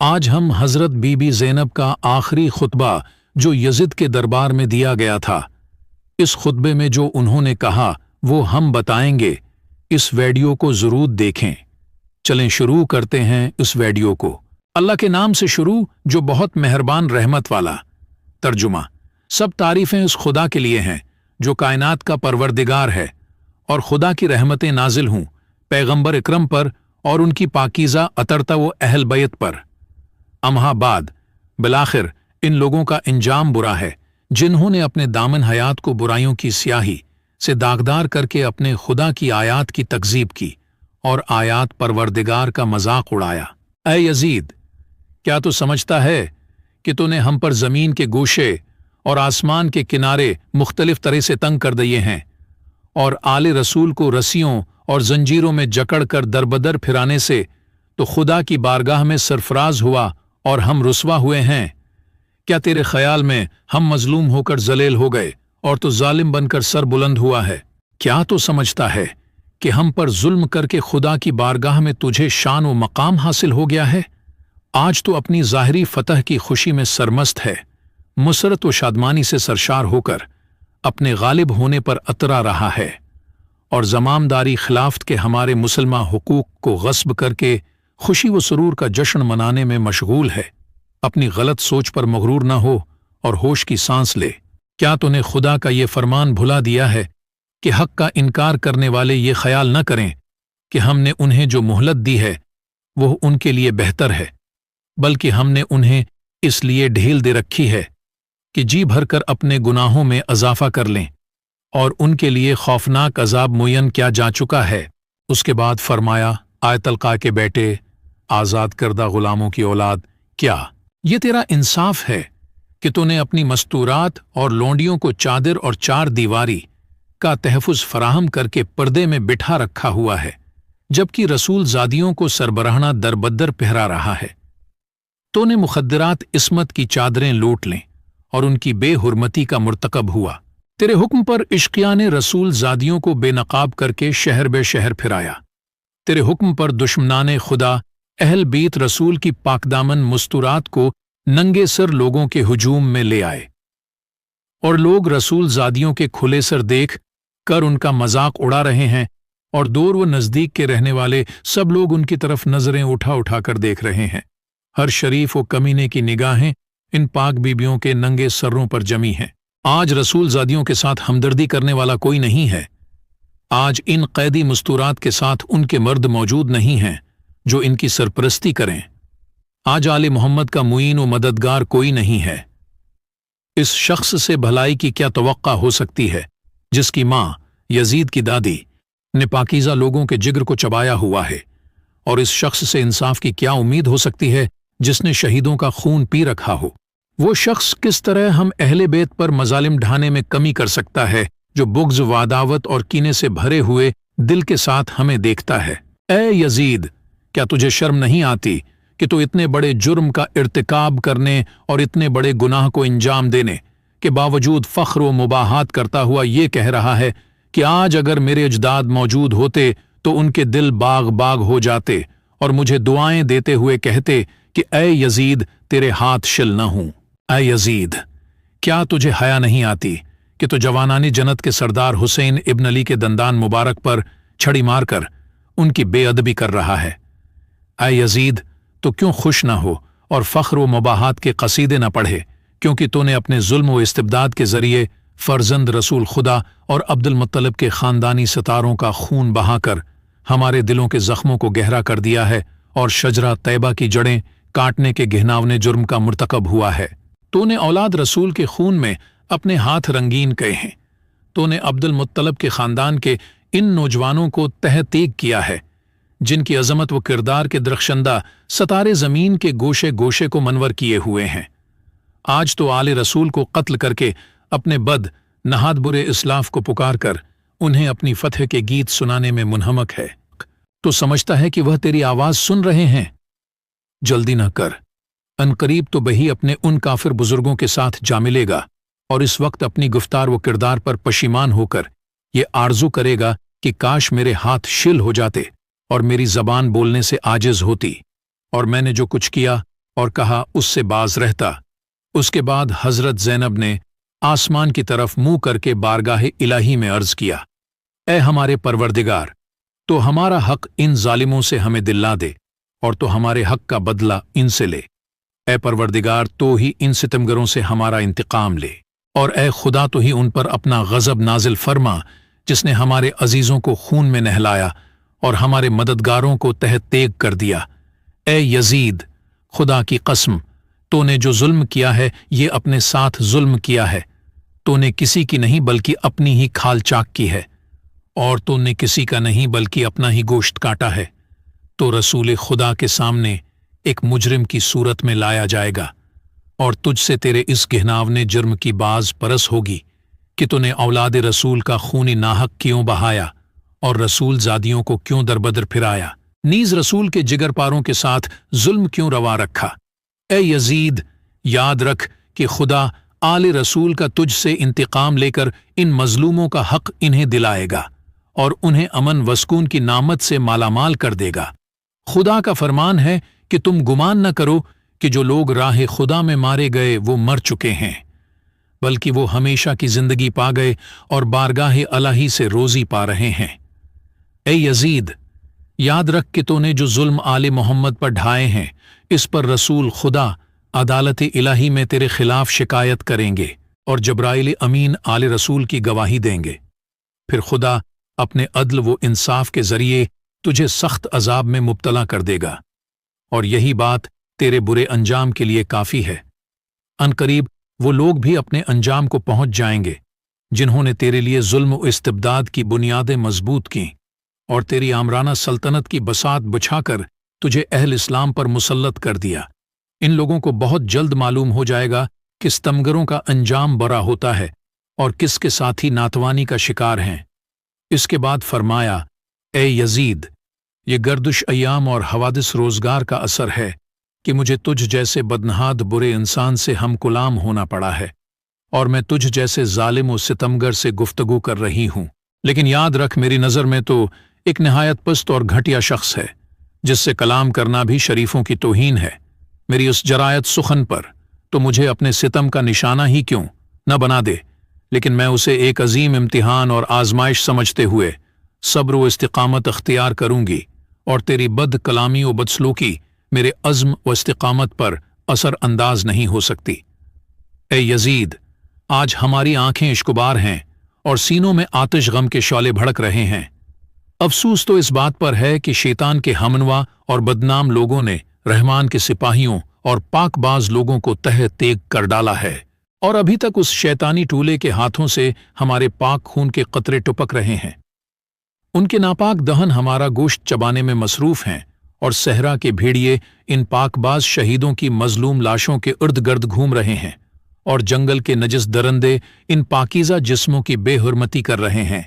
آج ہم حضرت بی بی زینب کا آخری خطبہ جو یزید کے دربار میں دیا گیا تھا، اس خطبے میں جو انہوں نے کہا وہ ہم بتائیں گے۔ اس ویڈیو کو ضرور دیکھیں۔ چلیں شروع کرتے ہیں اس ویڈیو کو۔ اللہ کے نام سے شروع جو بہت مہربان رحمت والا۔ ترجمہ: سب تعریفیں اس خدا کے لیے ہیں جو کائنات کا پروردگار ہے، اور خدا کی رحمتیں نازل ہوں پیغمبر اکرم پر اور ان کی پاکیزہ اطہرتہ و اہل بیت پر۔ امہا بعد، بالآخر ان لوگوں کا انجام برا ہے جنہوں نے اپنے دامن حیات کو برائیوں کی سیاہی سے داغدار کر کے اپنے خدا کی آیات کی تکذیب کی اور آیات پروردگار کا مذاق اڑایا۔ اے یزید، کیا تو سمجھتا ہے کہ تو نے ہم پر زمین کے گوشے اور آسمان کے کنارے مختلف طرح سے تنگ کر دیے ہیں، اور آل رسول کو رسیوں اور زنجیروں میں جکڑ کر دربدر پھرانے سے تو خدا کی بارگاہ میں سرفراز ہوا اور ہم رسوا ہوئے ہیں؟ کیا تیرے خیال میں ہم مظلوم ہو کر ذلیل ہو گئے اور تو ظالم بن کر سر بلند ہوا ہے؟ کیا تو سمجھتا ہے کہ ہم پر ظلم کر کے خدا کی بارگاہ میں تجھے شان و مقام حاصل ہو گیا ہے؟ آج تو اپنی ظاہری فتح کی خوشی میں سرمست ہے، مسرت و شادمانی سے سرشار ہو کر اپنے غالب ہونے پر اترا رہا ہے، اور زمامداری خلافت کے ہمارے مسلمہ حقوق کو غصب کر کے خوشی و سرور کا جشن منانے میں مشغول ہے۔ اپنی غلط سوچ پر مغرور نہ ہو اور ہوش کی سانس لے۔ کیا تو نے خدا کا یہ فرمان بھلا دیا ہے کہ حق کا انکار کرنے والے یہ خیال نہ کریں کہ ہم نے انہیں جو مہلت دی ہے وہ ان کے لیے بہتر ہے، بلکہ ہم نے انہیں اس لیے ڈھیل دے رکھی ہے کہ جی بھر کر اپنے گناہوں میں اضافہ کر لیں، اور ان کے لیے خوفناک عذاب معین کیا جا چکا ہے۔ اس کے بعد فرمایا: آیت القا کے بیٹے، آزاد کردہ غلاموں کی اولاد، کیا یہ تیرا انصاف ہے کہ تو نے اپنی مستورات اور لونڈیوں کو چادر اور چار دیواری کا تحفظ فراہم کر کے پردے میں بٹھا رکھا ہوا ہے، جبکہ رسول زادیوں کو سربراہانہ دربدر پہرا رہا ہے؟ تو نے مخدرات عصمت کی چادریں لوٹ لیں اور ان کی بے حرمتی کا مرتکب ہوا۔ تیرے حکم پر عشقیان رسول زادیوں کو بے نقاب کر کے شہر بے شہر پھرایا۔ تیرے حکم پر دشمنان خدا اہل بیت رسول کی پاکدامن مستورات کو ننگے سر لوگوں کے ہجوم میں لے آئے، اور لوگ رسول زادیوں کے کھلے سر دیکھ کر ان کا مذاق اڑا رہے ہیں، اور دور و نزدیک کے رہنے والے سب لوگ ان کی طرف نظریں اٹھا اٹھا کر دیکھ رہے ہیں۔ ہر شریف و کمینے کی نگاہیں ان پاک بیبیوں کے ننگے سروں پر جمی ہیں۔ آج رسول زادیوں کے ساتھ ہمدردی کرنے والا کوئی نہیں ہے۔ آج ان قیدی مستورات کے ساتھ ان کے مرد موجود نہیں ہیں جو ان کی سرپرستی کریں۔ آج آل محمد کا معین و مددگار کوئی نہیں ہے۔ اس شخص سے بھلائی کی کیا توقع ہو سکتی ہے جس کی ماں یزید کی دادی نے پاکیزہ لوگوں کے جگر کو چبایا ہوا ہے؟ اور اس شخص سے انصاف کی کیا امید ہو سکتی ہے جس نے شہیدوں کا خون پی رکھا ہو؟ وہ شخص کس طرح ہم اہل بیت پر مظالم ڈھانے میں کمی کر سکتا ہے جو بغض و عداوت اور کینے سے بھرے ہوئے دل کے ساتھ ہمیں دیکھتا ہے؟ اے یزید، کیا تجھے شرم نہیں آتی کہ تو اتنے بڑے جرم کا ارتکاب کرنے اور اتنے بڑے گناہ کو انجام دینے کے باوجود فخر و مباحات کرتا ہوا یہ کہہ رہا ہے کہ آج اگر میرے اجداد موجود ہوتے تو ان کے دل باغ باغ ہو جاتے اور مجھے دعائیں دیتے ہوئے کہتے کہ اے یزید تیرے ہاتھ شل نہ ہوں؟ اے یزید، کیا تجھے حیا نہیں آتی کہ تو جوانانی جنت کے سردار حسین ابن علی کے دندان مبارک پر چھڑی مار کر ان کی بے ادبی کر رہا ہے؟ اے یزید، تو کیوں خوش نہ ہو اور فخر و مباحات کے قصیدے نہ پڑھے کیونکہ تو نے اپنے ظلم و استبداد کے ذریعے فرزند رسول خدا اور عبد المطلب کے خاندانی ستاروں کا خون بہا کر ہمارے دلوں کے زخموں کو گہرا کر دیا ہے اور شجرہ طیبہ کی جڑیں کاٹنے کے گھناونے جرم کا مرتکب ہوا ہے۔ تو نے اولاد رسول کے خون میں اپنے ہاتھ رنگین کیے ہیں۔ تو نے عبد المطلب کے خاندان کے ان نوجوانوں کو تحقیق کیا ہے جن کی عظمت و کردار کے درخشندہ ستارے زمین کے گوشے گوشے کو منور کیے ہوئے ہیں۔ آج تو آل رسول کو قتل کر کے اپنے بد نہاد برے اسلاف کو پکار کر انہیں اپنی فتح کے گیت سنانے میں منہمک ہے۔ تو سمجھتا ہے کہ وہ تیری آواز سن رہے ہیں؟ جلدی نہ کر، عنقریب تو بہی اپنے ان کافر بزرگوں کے ساتھ جا ملے گا، اور اس وقت اپنی گفتار و کردار پر پشیمان ہو کر یہ آرزو کرے گا کہ کاش میرے ہاتھ شل ہو جاتے اور میری زبان بولنے سے عاجز ہوتی، اور میں نے جو کچھ کیا اور کہا اس سے باز رہتا۔ اس کے بعد حضرت زینب نے آسمان کی طرف منہ کر کے بارگاہ الہی میں عرض کیا، اے ہمارے پروردگار، تو ہمارا حق ان ظالموں سے ہمیں دلا دے اور تو ہمارے حق کا بدلہ ان سے لے۔ اے پروردگار، تو ہی ان ستمگروں سے ہمارا انتقام لے، اور اے خدا، تو ہی ان پر اپنا غضب نازل فرما، جس نے ہمارے عزیزوں کو خون میں نہلایا اور ہمارے مددگاروں کو تحت تیگ کر دیا۔ اے یزید، خدا کی قسم، تو نے جو ظلم کیا ہے یہ اپنے ساتھ ظلم کیا ہے۔ تو نے کسی کی نہیں بلکہ اپنی ہی کھال چاک کی ہے، اور تو نے کسی کا نہیں بلکہ اپنا ہی گوشت کاٹا ہے۔ تو رسول خدا کے سامنے ایک مجرم کی صورت میں لایا جائے گا، اور تجھ سے تیرے اس گھناونے جرم کی باز پرس ہوگی کہ تو نے اولاد رسول کا خون ناحق کیوں بہایا اور رسول زادیوں کو کیوں دربدر پھرایا، نیز رسول کے جگر پاروں کے ساتھ ظلم کیوں روا رکھا۔ اے یزید، یاد رکھ کہ خدا آل رسول کا تجھ سے انتقام لے کر ان مظلوموں کا حق انہیں دلائے گا اور انہیں امن وسکون کی نعمت سے مالا مال کر دے گا۔ خدا کا فرمان ہے کہ تم گمان نہ کرو کہ جو لوگ راہ خدا میں مارے گئے وہ مر چکے ہیں، بلکہ وہ ہمیشہ کی زندگی پا گئے اور بارگاہ الہی سے روزی پا رہے ہیں۔ اے یزید، یاد رکھ کہ تو نے جو ظلم آل محمد پر ڈھائے ہیں، اس پر رسول خدا عدالت الہی میں تیرے خلاف شکایت کریں گے، اور جبرائیل امین آل رسول کی گواہی دیں گے۔ پھر خدا اپنے عدل و انصاف کے ذریعے تجھے سخت عذاب میں مبتلا کر دے گا، اور یہی بات تیرے برے انجام کے لیے کافی ہے۔ عنقریب وہ لوگ بھی اپنے انجام کو پہنچ جائیں گے جنہوں نے تیرے لیے ظلم و استبداد کی بنیادیں مضبوط کیں اور تیری آمرانہ سلطنت کی بساط بچھا کر تجھے اہل اسلام پر مسلط کر دیا۔ ان لوگوں کو بہت جلد معلوم ہو جائے گا کہ ستمگروں کا انجام برا ہوتا ہے اور کس کے ساتھی ناتوانی کا شکار ہیں۔ اس کے بعد فرمایا، اے یزید، یہ گردش ایام اور حوادث روزگار کا اثر ہے کہ مجھے تجھ جیسے بدنہاد برے انسان سے ہم کلام ہونا پڑا ہے، اور میں تجھ جیسے ظالم و ستمگر سے گفتگو کر رہی ہوں۔ لیکن یاد رکھ، میری نظر میں تو ایک نہایت پست اور گھٹیا شخص ہے جس سے کلام کرنا بھی شریفوں کی توہین ہے۔ میری اس جرائت سخن پر تو مجھے اپنے ستم کا نشانہ ہی کیوں نہ بنا دے، لیکن میں اسے ایک عظیم امتحان اور آزمائش سمجھتے ہوئے صبر و استقامت اختیار کروں گی، اور تیری بد کلامی و بدسلوکی میرے عزم و استقامت پر اثر انداز نہیں ہو سکتی۔ اے یزید، آج ہماری آنکھیں اشکبار ہیں اور سینوں میں آتش غم کے شعلے بھڑک رہے ہیں۔ افسوس تو اس بات پر ہے کہ شیطان کے ہمنوا اور بدنام لوگوں نے رحمان کے سپاہیوں اور پاک باز لوگوں کو تہہ تیگ کر ڈالا ہے، اور ابھی تک اس شیطانی ٹولے کے ہاتھوں سے ہمارے پاک خون کے قطرے ٹپک رہے ہیں۔ ان کے ناپاک دہن ہمارا گوشت چبانے میں مصروف ہیں، اور صحرا کے بھیڑیے ان پاک باز شہیدوں کی مظلوم لاشوں کے ارد گرد گھوم رہے ہیں، اور جنگل کے نجس درندے ان پاکیزہ جسموں کی بے حرمتی کر رہے ہیں۔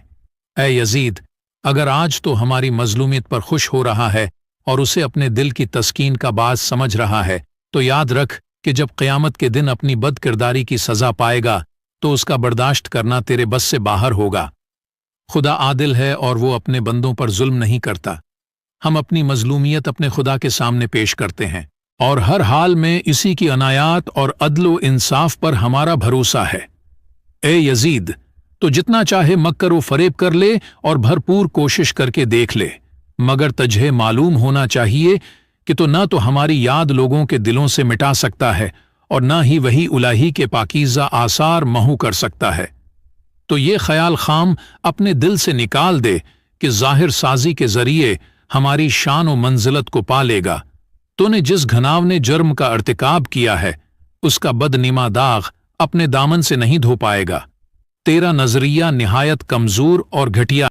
اے یزید، اگر آج تو ہماری مظلومیت پر خوش ہو رہا ہے اور اسے اپنے دل کی تسکین کا باعث سمجھ رہا ہے، تو یاد رکھ کہ جب قیامت کے دن اپنی بد کرداری کی سزا پائے گا تو اس کا برداشت کرنا تیرے بس سے باہر ہوگا۔ خدا عادل ہے اور وہ اپنے بندوں پر ظلم نہیں کرتا۔ ہم اپنی مظلومیت اپنے خدا کے سامنے پیش کرتے ہیں، اور ہر حال میں اسی کی عنایات اور عدل و انصاف پر ہمارا بھروسہ ہے۔ اے یزید، تو جتنا چاہے مکر و فریب کر لے اور بھرپور کوشش کر کے دیکھ لے، مگر تجھے معلوم ہونا چاہیے کہ تو نہ تو ہماری یاد لوگوں کے دلوں سے مٹا سکتا ہے، اور نہ ہی وہی الہی کے پاکیزہ آثار محو کر سکتا ہے۔ تو یہ خیال خام اپنے دل سے نکال دے کہ ظاہر سازی کے ذریعے ہماری شان و منزلت کو پا لے گا۔ تو نے جس گھناونے جرم کا ارتکاب کیا ہے، اس کا بدنما داغ اپنے دامن سے نہیں دھو پائے گا۔ تیرا نظریہ نہایت کمزور اور گھٹیا